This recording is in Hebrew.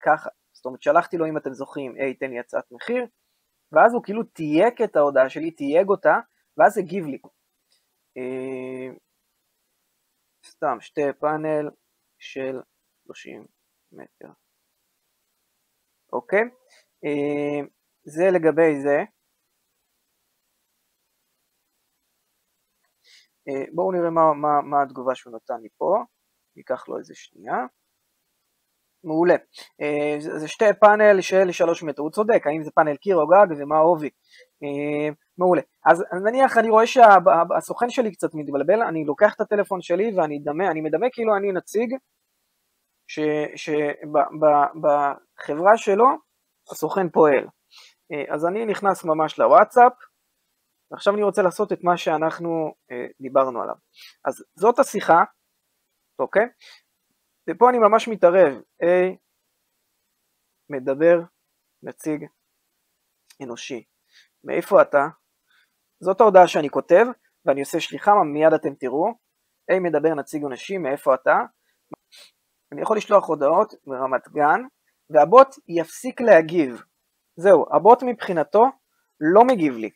ככה, זאת אומרת שלחתי לו, אם אתם זוכרים, היי תן לי הצעת מחיר, ואז הוא כאילו תייג את ההודעה שלי, תייג אותה, ואז הגיב לי. סתם, שתי פאנל של 30 מטר. אוקיי? זה לגבי זה. בואו נראה מה התגובה שהוא נתן לי פה. ניקח לו איזה שנייה. מעולה. זה שתי פאנל של 3 מטר. הוא צודק, האם זה פאנל קיר או גג ומה העובי. מעולה. אז נניח אני רואה שהסוכן שלי קצת מתבלבל, אני לוקח את הטלפון שלי ואני מדמה כאילו אני נציג שבחברה שלו הסוכן פועל. אז אני נכנס ממש לוואטסאפ, ועכשיו אני רוצה לעשות את מה שאנחנו דיברנו עליו. אז זאת השיחה, אוקיי? ופה אני ממש מתערב, מדבר נציג אנושי. מאיפה אתה? זאת ההודעה שאני כותב, ואני עושה שליחה, מיד אתם תראו. מדבר נציג אנושי, מאיפה אתה? אני יכול לשלוח הודעות מרמת גן, והבוט יפסיק להגיב. זהו, הבוט מבחינתו לא מגיב לי.